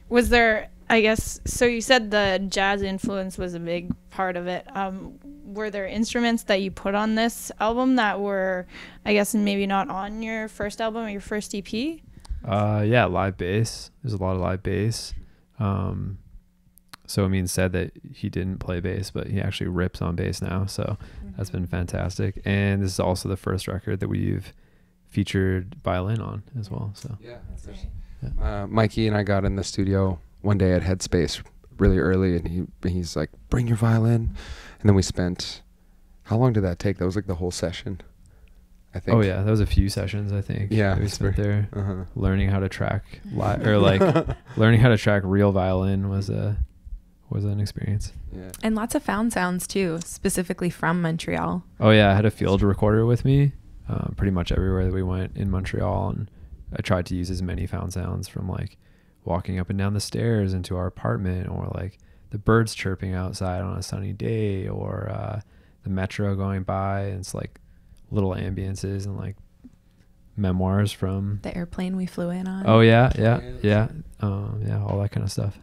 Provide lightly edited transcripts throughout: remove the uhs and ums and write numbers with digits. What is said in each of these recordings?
Was there, I guess, so you said the jazz influence was a big part of it. Were there instruments that you put on this album that were, I guess, maybe not on your first album or your first EP? Yeah, live bass. There's a lot of live bass. So Amine said that he didn't play bass, but he actually rips on bass now. So that's been fantastic. And this is also the first record that we've featured violin on as well. So yeah, yeah. Mikey and I got in the studio one day at Headspace really early, and he's like, bring your violin. And then we spent, how long did that take? That was like the whole session, I think. Oh yeah, that was a few sessions, I think. Yeah, we spent there learning how to track or like learning how to track real violin was an experience. Yeah. And lots of found sounds too, specifically from Montreal. Oh yeah, I had a field recorder with me pretty much everywhere that we went in Montreal, and I tried to use as many found sounds from like walking up and down the stairs into our apartment, or like the birds chirping outside on a sunny day, or the metro going by, and it's like little ambiances and like memoirs from the airplane we flew in on. Oh yeah, all that kind of stuff.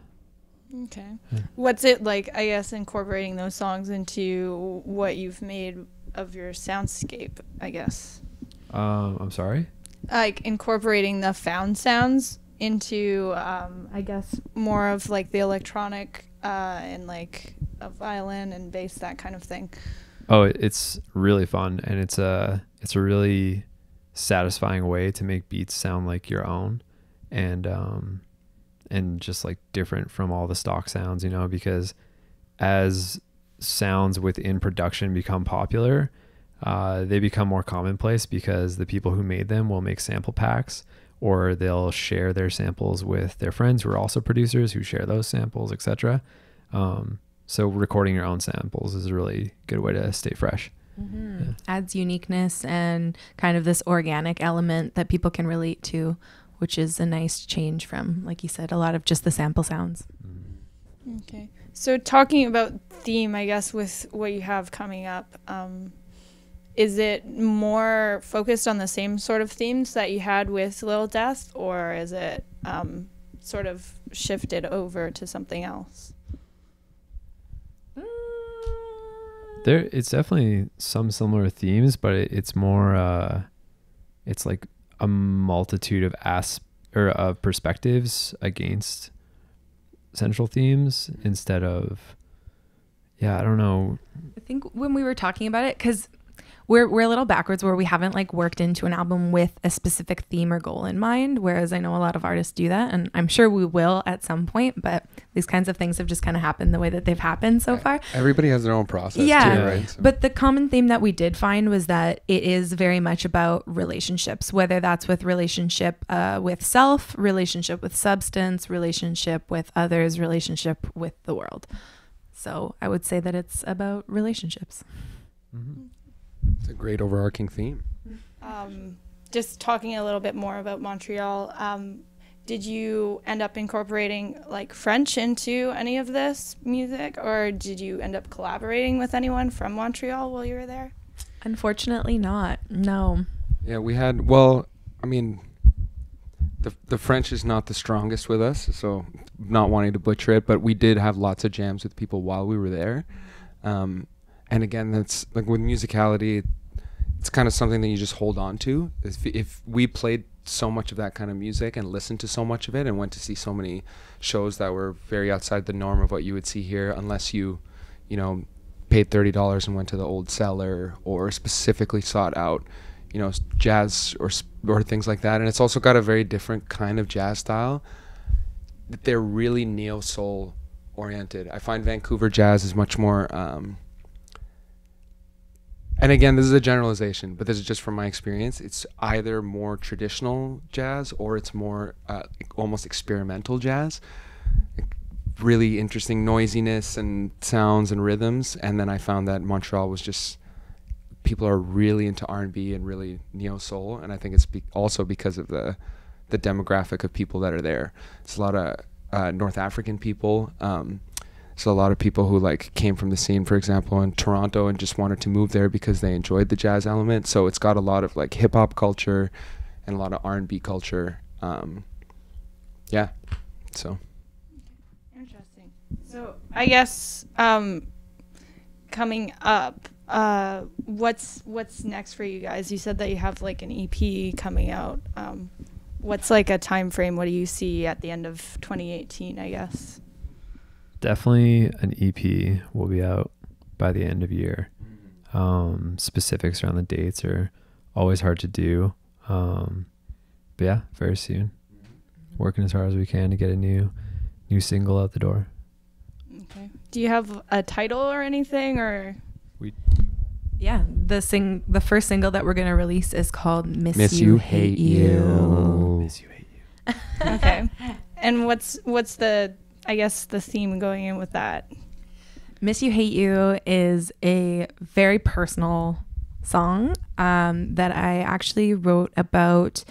Okay. Yeah. What's it like, I guess, incorporating those songs into what you've made of your soundscape, I guess? I'm sorry? Like incorporating the found sounds into, I guess, more of like the electronic and like a violin and bass, that kind of thing. Oh, it's really fun, and it's a really satisfying way to make beats sound like your own, and just like different from all the stock sounds, you know, because as sounds within production become popular, they become more commonplace because the people who made them will make sample packs, or they'll share their samples with their friends who are also producers who share those samples, etc. So recording your own samples is a really good way to stay fresh. Mm-hmm. Yeah. Adds uniqueness and kind of this organic element that people can relate to, which is a nice change from, like you said, a lot of just the sample sounds. Okay. So talking about theme, I guess, with what you have coming up, is it more focused on the same sort of themes that you had with Little Death, or is it sort of shifted over to something else? It's definitely some similar themes, but it's more, it's like a multitude of perspectives against central themes instead of, I don't know. I think when we were talking about it, because we're a little backwards where we haven't like worked into an album with a specific theme or goal in mind, whereas I know a lot of artists do that, and I'm sure we will at some point, but these kinds of things have just kind of happened the way that they've happened so far. Everybody has their own process too, right? So. But the common theme that we did find was that it is very much about relationships, whether that's with relationship with self, relationship with substance, relationship with others, relationship with the world. So I would say that it's about relationships. Mm-hmm. It's a great overarching theme. Just talking a little bit more about Montreal, did you end up incorporating like French into any of this music, or did you end up collaborating with anyone from Montreal while you were there? Unfortunately not, no. Yeah, we had, well, I mean, the French is not the strongest with us, so not wanting to butcher it, but we did have lots of jams with people while we were there. And again, that's like with musicality, it's kind of something that you just hold on to. If we played so much of that kind of music and listened to so much of it and went to see so many shows that were very outside the norm of what you would see here, unless you know, paid $30 and went to the Old Cellar or specifically sought out, you know, jazz or things like that. And it's also got a very different kind of jazz style. They're really neo-soul oriented. I find Vancouver jazz is much more... and again, this is a generalization, but this is just from my experience. It's either more traditional jazz or it's more almost experimental jazz. Really interesting noisiness and sounds and rhythms. And then I found that Montreal was just, people are really into R&B and really neo-soul. And I think it's also because of the demographic of people that are there. It's a lot of North African people. So a lot of people who like came from the scene, for example, in Toronto and just wanted to move there because they enjoyed the jazz element. So it's got a lot of like hip hop culture and a lot of R&B culture. So So I guess coming up, what's next for you guys? You said that you have like an EP coming out. What's like a time frame? What do you see at the end of 2018, I guess? Definitely an EP will be out by the end of year. Specifics around the dates are always hard to do. But yeah, very soon. Working as hard as we can to get a new single out the door. Okay. Do you have a title or anything, or? Yeah, the first single that we're gonna release is called "Miss You Hate You." Miss you, hate you. Okay. And what's the, I guess, the theme going in with that? "Miss You Hate You" is a very personal song that I actually wrote about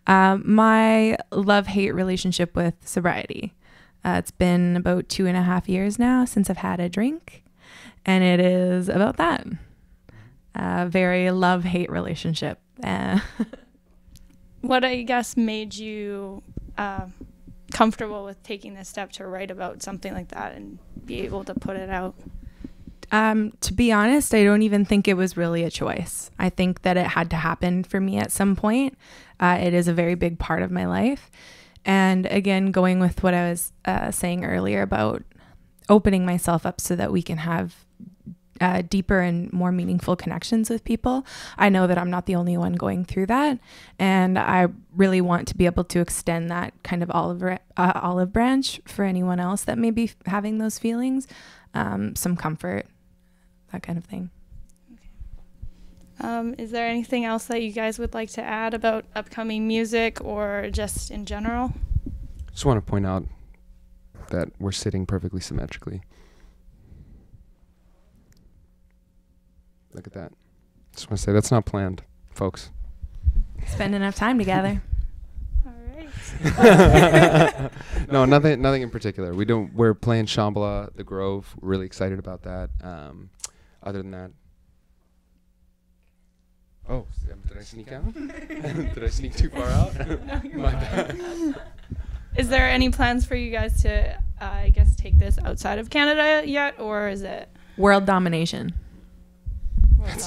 my love-hate relationship with sobriety. It's been about 2.5 years now since I've had a drink, and it is about that. Very love-hate relationship. What, I guess, made you comfortable with taking this step to write about something like that and be able to put it out? To be honest, I don't even think it was really a choice. I think that it had to happen for me at some point. It is a very big part of my life. And again, going with what I was saying earlier about opening myself up so that we can have deeper and more meaningful connections with people. I know that I'm not the only one going through that. And I really want to be able to extend that kind of olive branch for anyone else that may be having those feelings, some comfort, that kind of thing. Is there anything else that you guys would like to add about upcoming music or just in general? Just want to point out that we're sitting perfectly symmetrically. Look at that. Just want to say that's not planned, folks. Spend enough time together. All right. No, nothing in particular. We're playing Shambhala, The Grove. We're really excited about that. Other than that, oh, did I sneak out? Did I sneak too far out? No, you're My fine. bad. Is there any plans for you guys to, I guess, take this outside of Canada yet, or is it? World domination.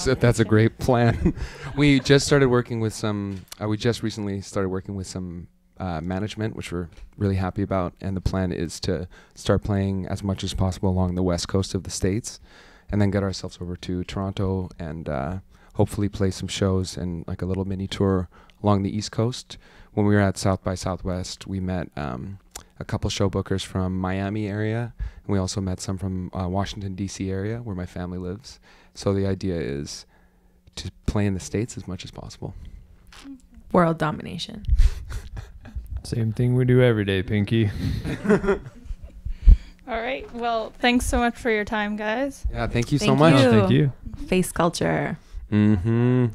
That's a great plan. We just started working with some. We just recently started working with some management, which we're really happy about. And the plan is to start playing as much as possible along the west coast of the States, and then get ourselves over to Toronto and hopefully play some shows and like a little mini tour along the East Coast. When we were at South by Southwest, we met a couple show bookers from Miami area, and we also met some from Washington, D.C. area where my family lives. So the idea is to play in the States as much as possible. World domination. Same thing we do every day, Pinky. All right. Well, thanks so much for your time, guys. Yeah, thank you so Thank much. you. Thank you. FaceCulture. Mm-hmm.